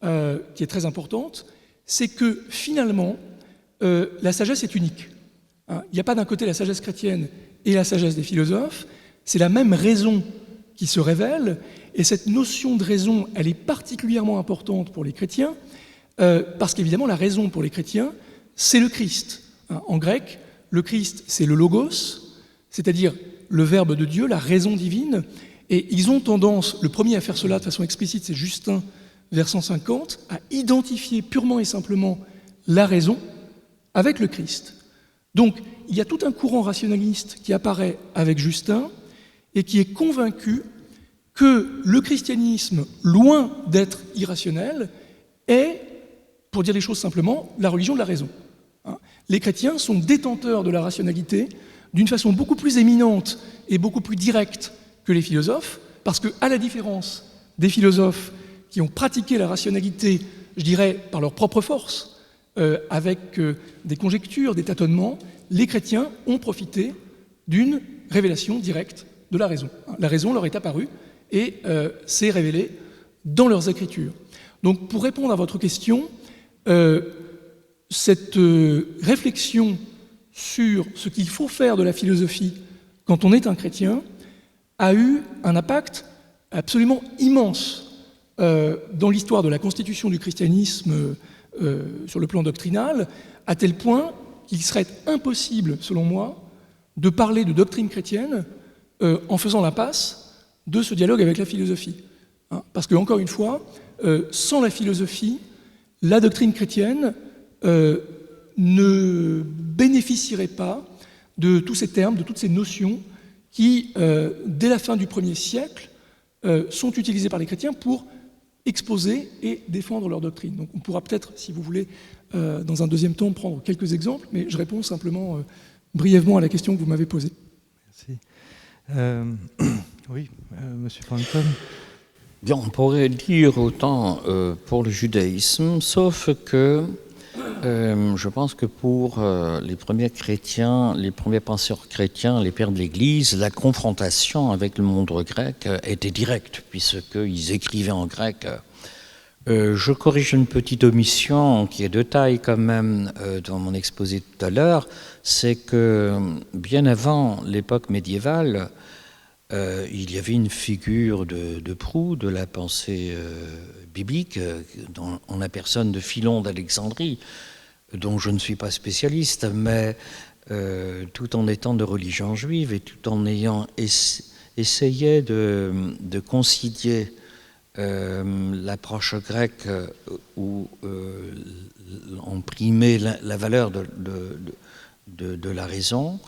Speaker 2: qui est très importante, c'est que, finalement, la sagesse est unique. Il n'y a pas d'un côté la sagesse chrétienne et la sagesse des philosophes, c'est la même raison qui se révèle, et cette notion de raison, elle est particulièrement importante pour les chrétiens, parce qu'évidemment, la raison pour les chrétiens, c'est le Christ. En grec, le Christ, c'est le logos, c'est-à-dire le Verbe de Dieu, la raison divine, et ils ont tendance, le premier à faire cela de façon explicite, c'est Justin, vers 150, à identifier purement et simplement la raison avec le Christ. Donc, il y a tout un courant rationaliste qui apparaît avec Justin et qui est convaincu que le christianisme, loin d'être irrationnel, est, pour dire les choses simplement, la religion de la raison. Les chrétiens sont détenteurs de la rationalité d'une façon beaucoup plus éminente et beaucoup plus directe que les philosophes, parce que, à la différence des philosophes qui ont pratiqué la rationalité, je dirais, par leur propre force, avec des conjectures, des tâtonnements, les chrétiens ont profité d'une révélation directe de la raison. La raison leur est apparue et s'est révélée dans leurs écritures. Donc, pour répondre à votre question, cette réflexion sur ce qu'il faut faire de la philosophie quand on est un chrétien a eu un impact absolument immense dans l'histoire de la constitution du christianisme sur le plan doctrinal, à tel point qu'il serait impossible, selon moi, de parler de doctrine chrétienne en faisant l'impasse de ce dialogue avec la philosophie. Parce que, encore une fois, sans la philosophie, la doctrine chrétienne ne bénéficierait pas de tous ces termes, de toutes ces notions qui, dès la fin du 1er siècle, sont utilisées par les chrétiens pour exposer et défendre leur doctrine. Donc on pourra peut-être, si vous voulez, dans un deuxième temps, prendre quelques exemples, mais je réponds simplement brièvement à la question que vous m'avez posée.
Speaker 1: Merci. Oui, Monsieur Franton.
Speaker 3: Bien, on pourrait dire autant pour le judaïsme, sauf que je pense que pour les premiers chrétiens, les premiers penseurs chrétiens, les pères de l'Église, la confrontation avec le monde grec était directe, puisqu'ils écrivaient en grec. Je corrige une petite omission qui est de taille quand même dans mon exposé tout à l'heure, c'est que bien avant l'époque médiévale, il y avait une figure de proue de la pensée biblique, en la personne de Philon d'Alexandrie, dont je ne suis pas spécialiste, mais tout en étant de religion juive et tout en ayant essayé de concilier l'approche grecque où on primait la valeur de la raison,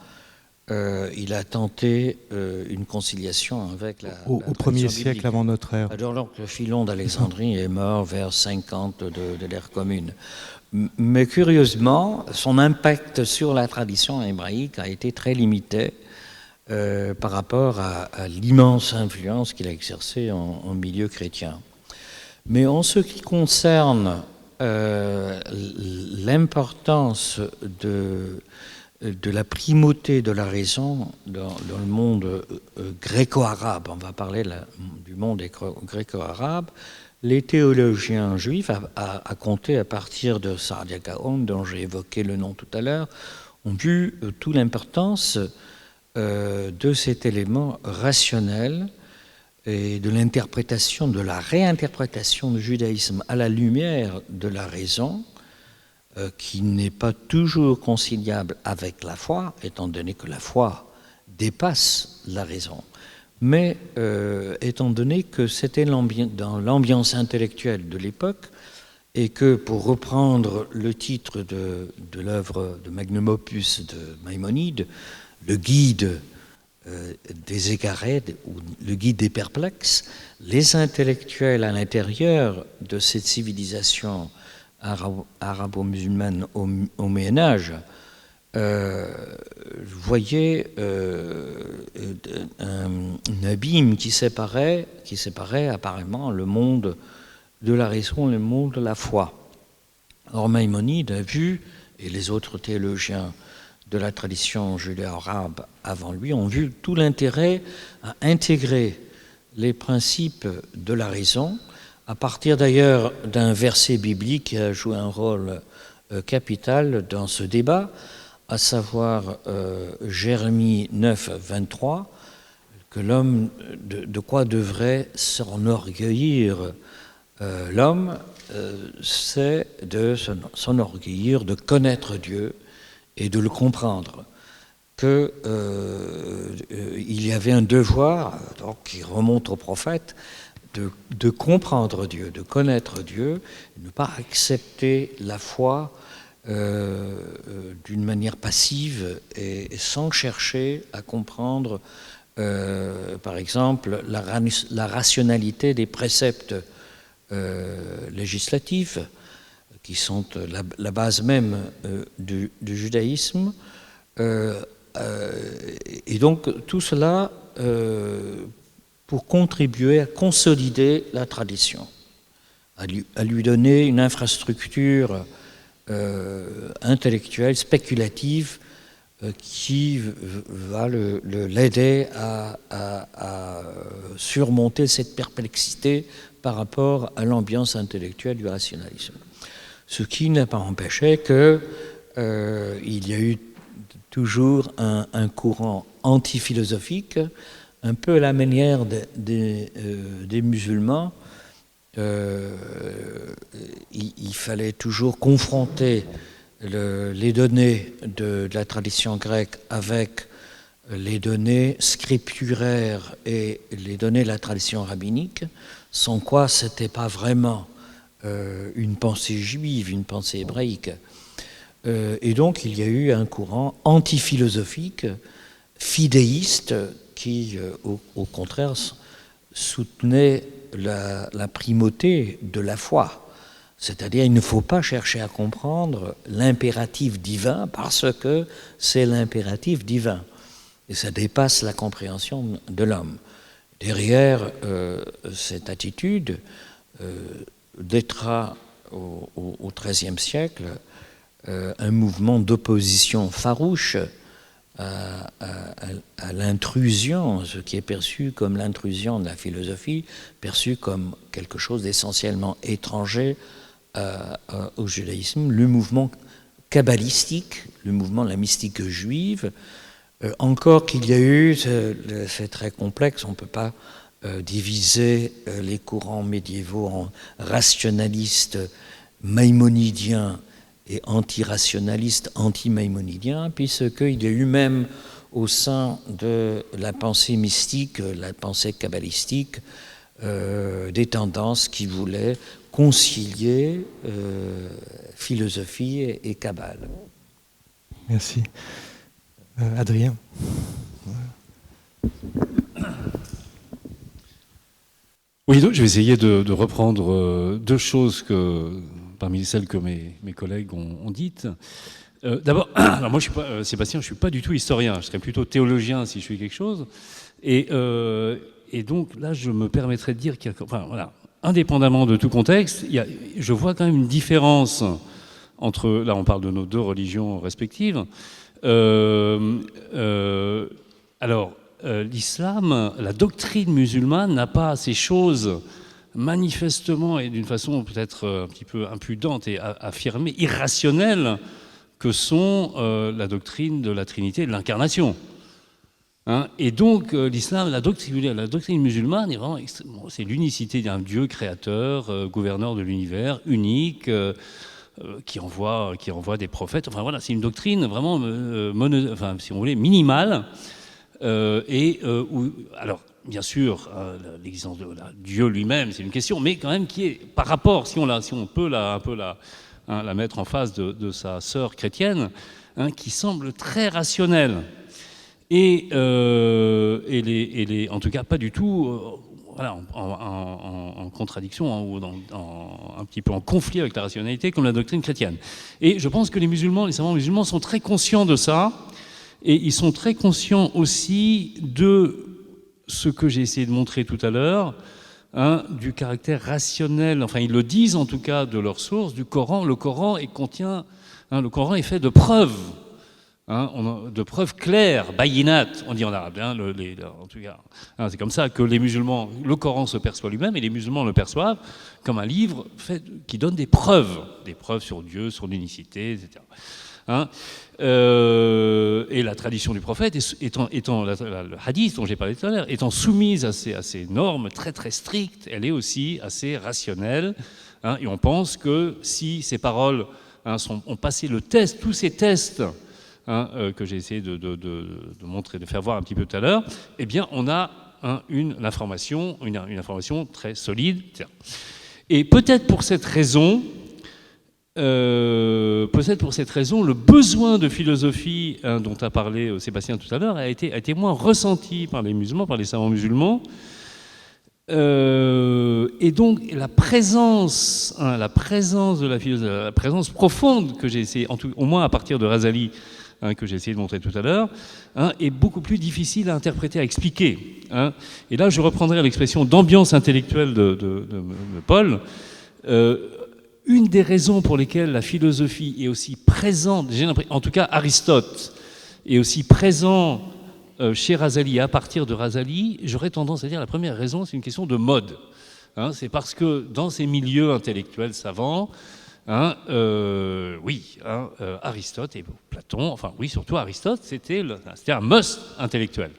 Speaker 3: il a tenté une conciliation avec la
Speaker 1: au premier siècle avant notre ère.
Speaker 3: Alors que Philon d'Alexandrie est mort vers 50 de l'ère commune. Mais curieusement, son impact sur la tradition hébraïque a été très limité par rapport à l'immense influence qu'il a exercée en milieu chrétien. Mais en ce qui concerne l'importance de la primauté de la raison dans le monde gréco-arabe, on va parler du monde gréco-arabe, les théologiens juifs, à compter à partir de Saadia Gaon, dont j'ai évoqué le nom tout à l'heure, ont vu toute l'importance de cet élément rationnel et de l'interprétation, de la réinterprétation du judaïsme à la lumière de la raison, qui n'est pas toujours conciliable avec la foi, étant donné que la foi dépasse la raison. Mais étant donné que c'était dans l'ambiance intellectuelle de l'époque, et que, pour reprendre le titre de l'œuvre de Magnum Opus de Maïmonide, le guide des égarés ou le guide des perplexes, les intellectuels à l'intérieur de cette civilisation arabo-musulmane au Moyen-Âge voyaient un abîme qui séparait apparemment le monde de la raison et le monde de la foi. Or, Maïmonide a vu, et les autres théologiens de la tradition judéo-arabe avant lui ont vu tout l'intérêt à intégrer les principes de la raison, à partir d'ailleurs d'un verset biblique qui a joué un rôle capital dans ce débat, à savoir Jérémie 9, 23, que l'homme, de quoi devrait s'enorgueillir l'homme, c'est de s'enorgueillir, de connaître Dieu et de le comprendre, qu'il y avait un devoir donc, qui remonte au prophète de comprendre Dieu, de connaître Dieu, de ne pas accepter la foi d'une manière passive et sans chercher à comprendre, par exemple, la rationalité des préceptes législatifs, qui sont la base même du judaïsme. Et donc tout cela pour contribuer à consolider la tradition, à lui donner une infrastructure intellectuelle, spéculative, qui va l'aider à surmonter cette perplexité par rapport à l'ambiance intellectuelle du rationalisme. Ce qui n'a pas empêché qu'il y a eu toujours un courant anti-philosophique, un peu à la manière des musulmans. Il fallait toujours confronter les données de la tradition grecque avec les données scripturaires et les données de la tradition rabbinique, sans quoi ce n'était pas vraiment une pensée juive, une pensée hébraïque. Et donc il y a eu un courant anti-philosophique, fidéiste, qui au contraire soutenait la primauté de la foi. C'est-à-dire il ne faut pas chercher à comprendre l'impératif divin parce que c'est l'impératif divin. Et ça dépasse la compréhension de l'homme. Derrière cette attitude, naîtra au XIIIe siècle un mouvement d'opposition farouche à l'intrusion, ce qui est perçu comme l'intrusion de la philosophie, perçu comme quelque chose d'essentiellement étranger au judaïsme, le mouvement kabbalistique, le mouvement de la mystique juive, Encore qu'il y a eu, c'est très complexe, on ne peut pas diviser les courants médiévaux en rationalistes maïmonidiens et antirationalistes anti-maïmonidiens, puisqu'il y a eu même au sein de la pensée mystique, la pensée kabbalistique, des tendances qui voulaient concilier philosophie et kabbale.
Speaker 1: Merci. Adrien.
Speaker 4: Oui, donc je vais essayer de reprendre deux choses parmi celles que mes collègues ont dites. D'abord, alors moi, Sébastien, je ne suis pas du tout historien, je serais plutôt théologien si je suis quelque chose. Et donc là, je me permettrais de dire voilà, indépendamment de tout contexte, je vois quand même une différence entre, là on parle de nos deux religions respectives. L'islam, la doctrine musulmane n'a pas ces choses manifestement et d'une façon peut-être un petit peu impudente et affirmée, irrationnelle, que sont la doctrine de la Trinité et de l'incarnation. Et donc l'islam, la doctrine musulmane est vraiment c'est l'unicité d'un Dieu créateur, gouverneur de l'univers, unique, qui envoie des prophètes. Enfin voilà, c'est une doctrine vraiment, si on voulait, minimale. Alors, bien sûr, l'existence de Dieu lui-même, c'est une question, mais quand même qui est, par rapport, si on peut la mettre en face de sa sœur chrétienne, qui semble très rationnelle. Et en tout cas, pas du tout voilà, en contradiction ou un petit peu en conflit avec la rationalité comme la doctrine chrétienne. Et je pense que les savants musulmans sont très conscients de ça. Et ils sont très conscients aussi de ce que j'ai essayé de montrer tout à l'heure, du caractère rationnel, enfin ils le disent en tout cas de leur source, du Coran. Le Coran le Coran est fait de preuves, de preuves claires, bayinat, on dit en arabe, en tout cas. C'est comme ça que les musulmans, le Coran se perçoit lui-même et les musulmans le perçoivent comme un livre qui donne des preuves sur Dieu, sur l'unicité, etc. Et la tradition du prophète, étant le hadith dont j'ai parlé tout à l'heure, étant soumise à ces normes très très strictes, elle est aussi assez rationnelle. Et on pense que si ces paroles ont passé le test, tous ces tests que j'ai essayé de montrer, de faire voir un petit peu tout à l'heure, eh bien on a une information très solide. Et peut-être pour cette raison, le besoin de philosophie dont a parlé Sébastien tout à l'heure a été moins ressenti par les musulmans, par les savants musulmans. Et donc la présence de la philosophie, la présence profonde que j'ai essayé, au moins à partir de Razali, que j'ai essayé de montrer tout à l'heure, est beaucoup plus difficile à interpréter, à expliquer. Et là, je reprendrai l'expression d'ambiance intellectuelle de Paul. Une des raisons pour lesquelles la philosophie est aussi présente, en tout cas Aristote, est aussi présent chez Razali, à partir de Razali, j'aurais tendance à dire la première raison, c'est une question de mode. C'est parce que dans ces milieux intellectuels savants, Aristote et Platon, enfin oui, surtout Aristote, c'était un must intellectuel.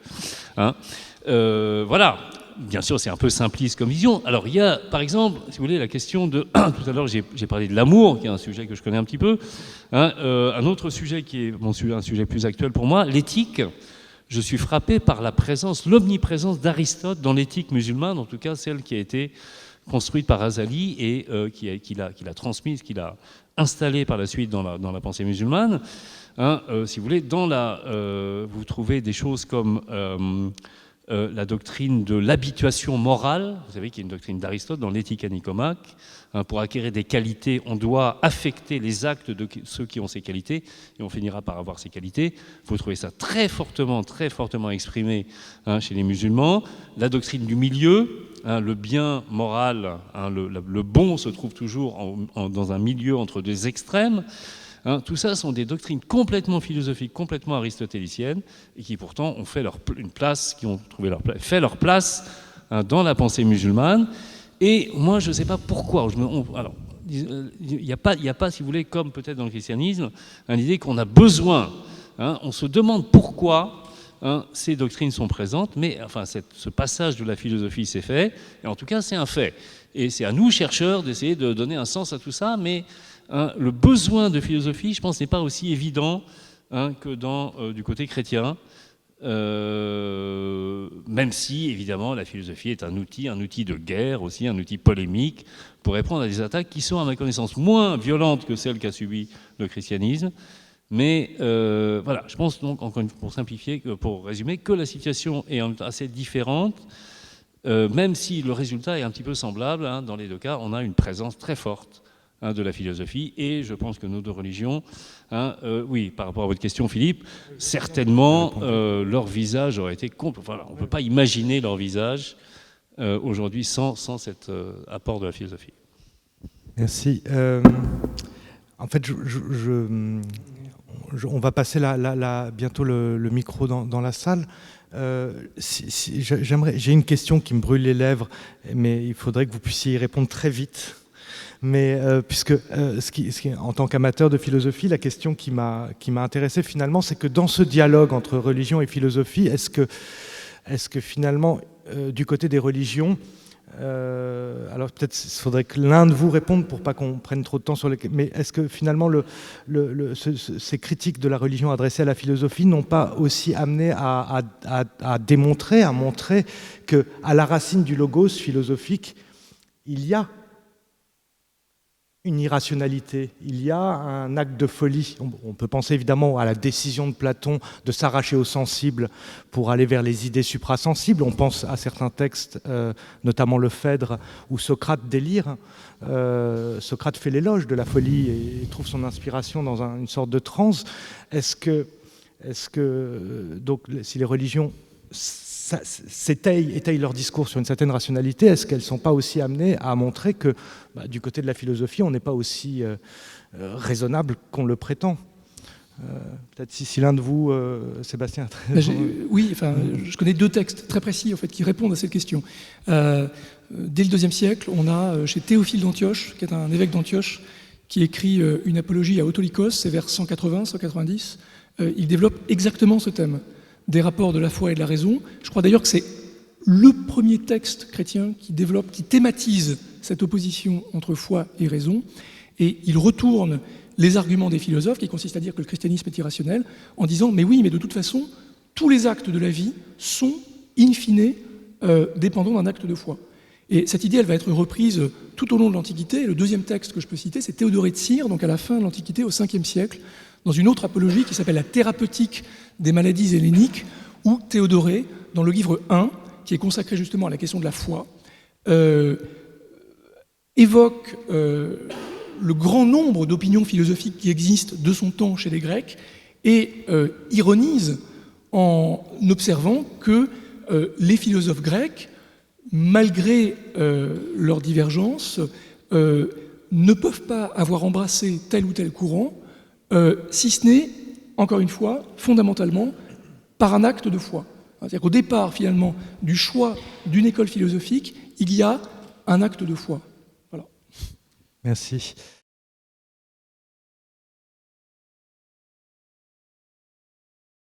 Speaker 4: Voilà. Bien sûr, c'est un peu simpliste comme vision. Alors, il y a, par exemple, si vous voulez, la question de... Tout à l'heure, j'ai parlé de l'amour, qui est un sujet que je connais un petit peu. Un autre sujet qui est un sujet plus actuel pour moi, l'éthique. Je suis frappé par l'omniprésence d'Aristote dans l'éthique musulmane, en tout cas celle qui a été construite par Razali et qu'il a transmise, qu'il a installée par la suite dans la pensée musulmane. Si vous voulez, vous trouvez des choses comme... la doctrine de l'habituation morale, vous savez qu'il y a une doctrine d'Aristote dans l'Éthique à Nicomaque. Pour acquérir des qualités, on doit affecter les actes de ceux qui ont ces qualités, et on finira par avoir ces qualités. Vous trouvez ça très fortement exprimé chez les musulmans. La doctrine du milieu, le bien moral, le bon se trouve toujours dans un milieu entre deux extrêmes. Tout ça sont des doctrines complètement philosophiques, complètement aristotéliciennes, et qui pourtant ont fait leur place dans la pensée musulmane. Et moi, je ne sais pas pourquoi. Alors, il n'y a pas, si vous voulez, comme peut-être dans le christianisme, l'idée qu'on a besoin. On se demande pourquoi ces doctrines sont présentes, mais enfin, ce passage de la philosophie s'est fait, et en tout cas, c'est un fait. Et c'est à nous, chercheurs, d'essayer de donner un sens à tout ça, mais le besoin de philosophie, je pense, n'est pas aussi évident que du côté chrétien, même si, évidemment, la philosophie est un outil de guerre aussi, un outil polémique, pour répondre à des attaques qui sont, à ma connaissance, moins violentes que celles qu'a subies le christianisme. Mais voilà, je pense donc, encore une fois, pour simplifier, pour résumer, que la situation est assez différente, même si le résultat est un petit peu semblable. Dans les deux cas, on a une présence très forte de la philosophie, et je pense que nos deux religions, oui, par rapport à votre question, Philippe, certainement leur visage aurait été voilà, on ne peut pas imaginer leur visage aujourd'hui sans cet apport de la philosophie.
Speaker 1: Merci. En fait, on va passer bientôt le micro dans la salle. J'ai une question qui me brûle les lèvres, mais il faudrait que vous puissiez y répondre très vite. Mais puisque en tant qu'amateur de philosophie, la question qui m'a intéressé finalement, c'est que dans ce dialogue entre religion et philosophie, est-ce que finalement, du côté des religions, alors peut-être il faudrait que l'un de vous réponde pour pas qu'on prenne trop de temps sur les... Mais est-ce que finalement ces critiques de la religion adressées à la philosophie n'ont pas aussi amené à démontrer, à montrer qu'à la racine du logos philosophique, il y a une irrationalité, il y a un acte de folie. On peut penser évidemment à la décision de Platon de s'arracher au sensible pour aller vers les idées suprasensibles. On pense à certains textes, notamment le Phèdre, où Socrate délire. Socrate fait l'éloge de la folie et trouve son inspiration dans une sorte de transe. Est-ce que donc, si les religions étayent leur discours sur une certaine rationalité, est-ce qu'elles ne sont pas aussi amenées à montrer que du côté de la philosophie, on n'est pas aussi raisonnable qu'on le prétend? Peut-être si l'un de vous, Sébastien...
Speaker 2: Oui, enfin, je connais deux textes très précis en fait, qui répondent à cette question. Dès le IIe siècle, on a chez Théophile d'Antioche, qui est un évêque d'Antioche, qui écrit une apologie à Autolycos, c'est vers 180-190. Il développe exactement ce thème des rapports de la foi et de la raison. Je crois d'ailleurs que c'est le premier texte chrétien qui thématise cette opposition entre foi et raison, et il retourne les arguments des philosophes, qui consistent à dire que le christianisme est irrationnel, en disant « mais oui, mais de toute façon, tous les actes de la vie sont, in fine, dépendants d'un acte de foi ». Et cette idée, elle va être reprise tout au long de l'Antiquité. Le deuxième texte que je peux citer, c'est Théodoré de Cire, donc à la fin de l'Antiquité, au 5e siècle, dans une autre apologie qui s'appelle la thérapeutique des maladies helléniques, où Théodoré, dans le livre 1, qui est consacré justement à la question de la foi, évoque le grand nombre d'opinions philosophiques qui existent de son temps chez les Grecs et ironise en observant que les philosophes grecs, malgré leurs divergences, ne peuvent pas avoir embrassé tel ou tel courant, si ce n'est, encore une fois, fondamentalement, par un acte de foi. C'est-à-dire qu'au départ, finalement, du choix d'une école philosophique, il y a un acte de foi. Voilà.
Speaker 1: Merci.